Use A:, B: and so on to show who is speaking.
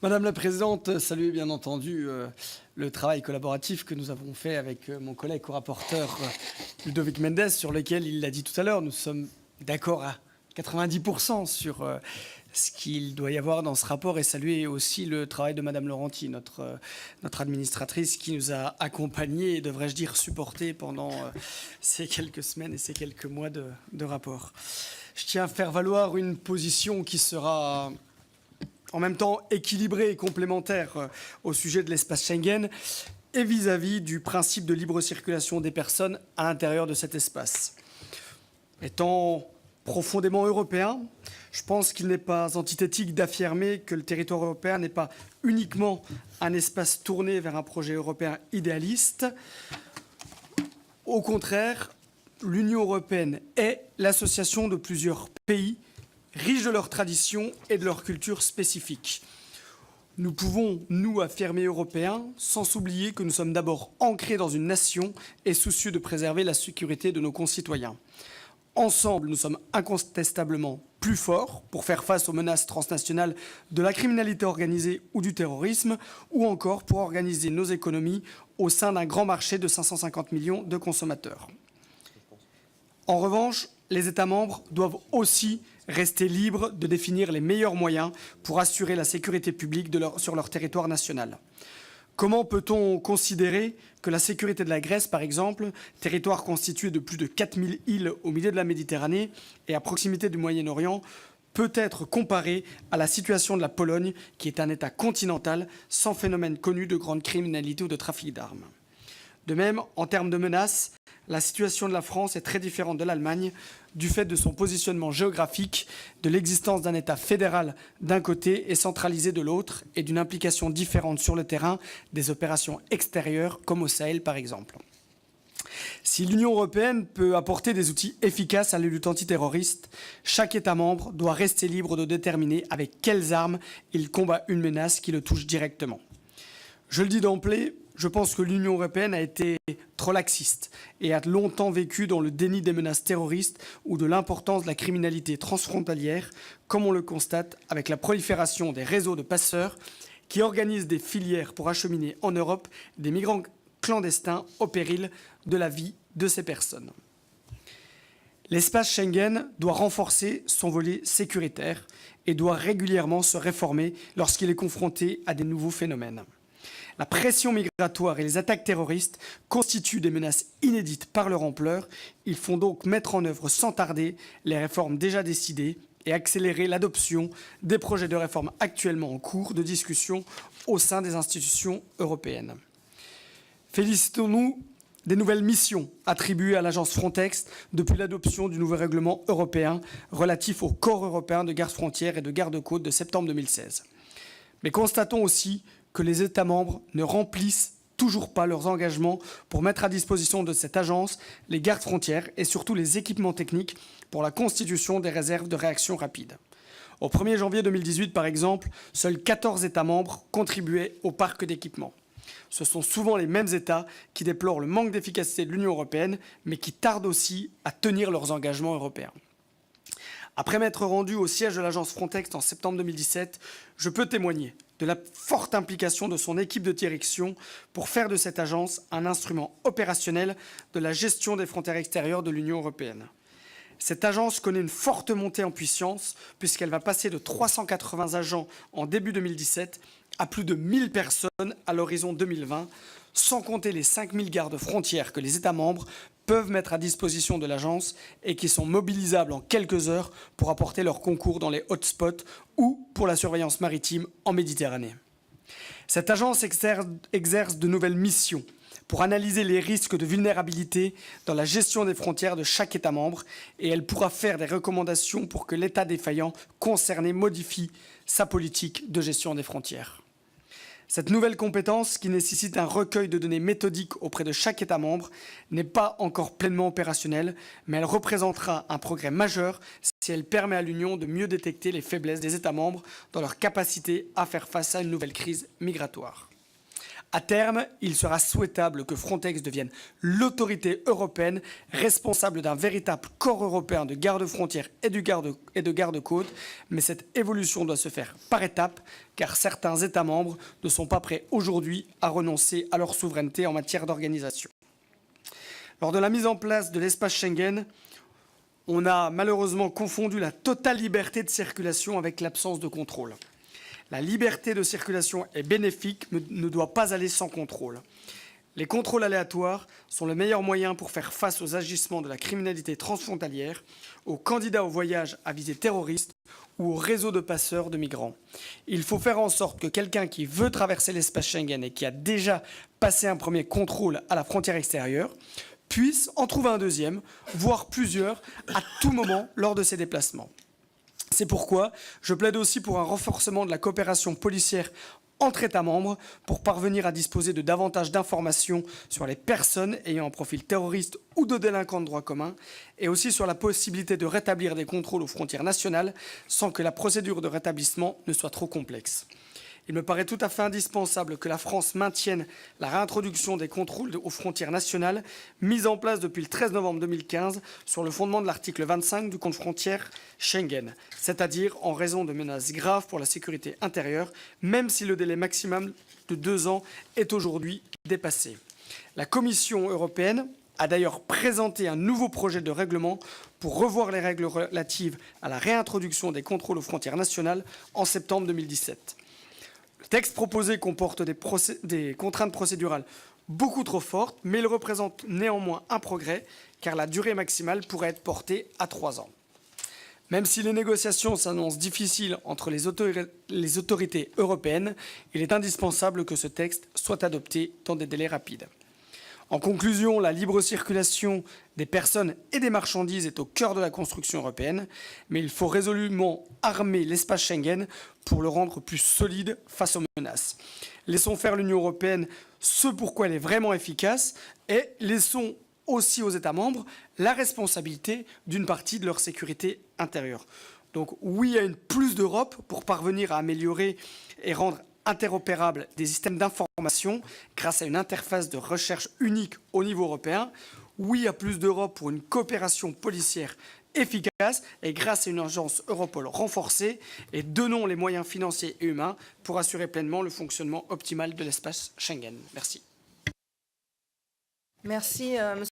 A: Madame la Présidente, saluez bien entendu le travail collaboratif que nous avons fait avec mon collègue co-rapporteur Ludovic Mendes, sur lequel il l'a dit tout à l'heure, nous sommes d'accord à 90% sur ce qu'il doit y avoir dans ce rapport, et saluer aussi le travail de Madame Laurenti, notre administratrice, qui nous a accompagnés et, devrais-je dire, supportés pendant ces quelques semaines et ces quelques mois de rapport. Je tiens à faire valoir une position qui sera en même temps équilibrée et complémentaire au sujet de l'espace Schengen et vis-à-vis du principe de libre circulation des personnes à l'intérieur de cet espace. Étant profondément européen, je pense qu'il n'est pas antithétique d'affirmer que le territoire européen n'est pas uniquement un espace tourné vers un projet européen idéaliste. Au contraire, l'Union européenne est l'association de plusieurs pays riches de leurs traditions et de leur culture spécifique. Nous pouvons, nous, affirmer européens, sans oublier que nous sommes d'abord ancrés dans une nation et soucieux de préserver la sécurité de nos concitoyens. Ensemble, nous sommes incontestablement plus forts pour faire face aux menaces transnationales de la criminalité organisée ou du terrorisme, ou encore pour organiser nos économies au sein d'un grand marché de 550 millions de consommateurs. En revanche, les États membres doivent aussi rester libres de définir les meilleurs moyens pour assurer la sécurité publique sur leur territoire national. Comment peut-on considérer que la sécurité de la Grèce, par exemple, territoire constitué de plus de 4000 îles au milieu de la Méditerranée et à proximité du Moyen-Orient, peut être comparée à la situation de la Pologne, qui est un État continental sans phénomène connu de grande criminalité ou de trafic d'armes? De même, en termes de menaces, la situation de la France est très différente de l'Allemagne du fait de son positionnement géographique, de l'existence d'un État fédéral d'un côté et centralisé de l'autre, et d'une implication différente sur le terrain des opérations extérieures, comme au Sahel par exemple. Si l'Union européenne peut apporter des outils efficaces à la lutte antiterroriste, chaque État membre doit rester libre de déterminer avec quelles armes il combat une menace qui le touche directement. Je le dis d'emblée, je pense que l'Union européenne a été trop laxiste et a longtemps vécu dans le déni des menaces terroristes ou de l'importance de la criminalité transfrontalière, comme on le constate avec la prolifération des réseaux de passeurs qui organisent des filières pour acheminer en Europe des migrants clandestins au péril de la vie de ces personnes. L'espace Schengen doit renforcer son volet sécuritaire et doit régulièrement se réformer lorsqu'il est confronté à des nouveaux phénomènes. La pression migratoire et les attaques terroristes constituent des menaces inédites par leur ampleur. Il faut donc mettre en œuvre sans tarder les réformes déjà décidées et accélérer l'adoption des projets de réforme actuellement en cours de discussion au sein des institutions européennes. Félicitons-nous des nouvelles missions attribuées à l'agence Frontex depuis l'adoption du nouveau règlement européen relatif au corps européen de garde-frontières et de garde-côtes de septembre 2016. Mais constatons aussi que les États membres ne remplissent toujours pas leurs engagements pour mettre à disposition de cette agence les gardes-frontières et surtout les équipements techniques pour la constitution des réserves de réaction rapide. Au 1er janvier 2018, par exemple, seuls 14 États membres contribuaient au parc d'équipements. Ce sont souvent les mêmes États qui déplorent le manque d'efficacité de l'Union européenne, mais qui tardent aussi à tenir leurs engagements européens. Après m'être rendu au siège de l'agence Frontex en septembre 2017, je peux témoigner de la forte implication de son équipe de direction pour faire de cette agence un instrument opérationnel de la gestion des frontières extérieures de l'Union européenne. Cette agence connaît une forte montée en puissance puisqu'elle va passer de 380 agents en début 2017 à plus de 1000 personnes à l'horizon 2020, sans compter les 5000 gardes-frontières que les États membres peuvent mettre à disposition de l'agence et qui sont mobilisables en quelques heures pour apporter leur concours dans les hotspots ou pour la surveillance maritime en Méditerranée. Cette agence exerce de nouvelles missions pour analyser les risques de vulnérabilité dans la gestion des frontières de chaque État membre, et elle pourra faire des recommandations pour que l'État défaillant concerné modifie sa politique de gestion des frontières. Cette nouvelle compétence, qui nécessite un recueil de données méthodiques auprès de chaque État membre, n'est pas encore pleinement opérationnelle, mais elle représentera un progrès majeur si elle permet à l'Union de mieux détecter les faiblesses des États membres dans leur capacité à faire face à une nouvelle crise migratoire. À terme, il sera souhaitable que Frontex devienne l'autorité européenne responsable d'un véritable corps européen de garde-frontières et de garde-côtes, mais cette évolution doit se faire par étapes, car certains États membres ne sont pas prêts aujourd'hui à renoncer à leur souveraineté en matière d'organisation. Lors de la mise en place de l'espace Schengen, on a malheureusement confondu la totale liberté de circulation avec l'absence de contrôle. La liberté de circulation est bénéfique, mais ne doit pas aller sans contrôle. Les contrôles aléatoires sont le meilleur moyen pour faire face aux agissements de la criminalité transfrontalière, aux candidats au voyage à visée terroriste ou aux réseaux de passeurs de migrants. Il faut faire en sorte que quelqu'un qui veut traverser l'espace Schengen et qui a déjà passé un premier contrôle à la frontière extérieure puisse en trouver un deuxième, voire plusieurs, à tout moment lors de ses déplacements. C'est pourquoi je plaide aussi pour un renforcement de la coopération policière entre États membres pour parvenir à disposer de davantage d'informations sur les personnes ayant un profil terroriste ou de délinquants de droit commun, et aussi sur la possibilité de rétablir des contrôles aux frontières nationales sans que la procédure de rétablissement ne soit trop complexe. Il me paraît tout à fait indispensable que la France maintienne la réintroduction des contrôles aux frontières nationales mis en place depuis le 13 novembre 2015 sur le fondement de l'article 25 du Code frontière Schengen, c'est-à-dire en raison de menaces graves pour la sécurité intérieure, même si le délai maximum de 2 ans est aujourd'hui dépassé. La Commission européenne a d'ailleurs présenté un nouveau projet de règlement pour revoir les règles relatives à la réintroduction des contrôles aux frontières nationales en septembre 2017. Le texte proposé comporte des contraintes procédurales beaucoup trop fortes, mais il représente néanmoins un progrès, car la durée maximale pourrait être portée à 3 ans. Même si les négociations s'annoncent difficiles entre les autorités européennes, il est indispensable que ce texte soit adopté dans des délais rapides. En conclusion, la libre circulation des personnes et des marchandises est au cœur de la construction européenne, mais il faut résolument armer l'espace Schengen pour le rendre plus solide face aux menaces. Laissons faire l'Union européenne ce pourquoi elle est vraiment efficace et laissons aussi aux États membres la responsabilité d'une partie de leur sécurité intérieure. Donc oui à plus d'Europe pour parvenir à améliorer et rendre interopérables des systèmes d'information grâce à une interface de recherche unique au niveau européen. Oui à plus d'Europe pour une coopération policière efficace et grâce à une agence Europol renforcée, et donnons les moyens financiers et humains pour assurer pleinement le fonctionnement optimal de l'espace Schengen. Merci.
B: Merci, monsieur.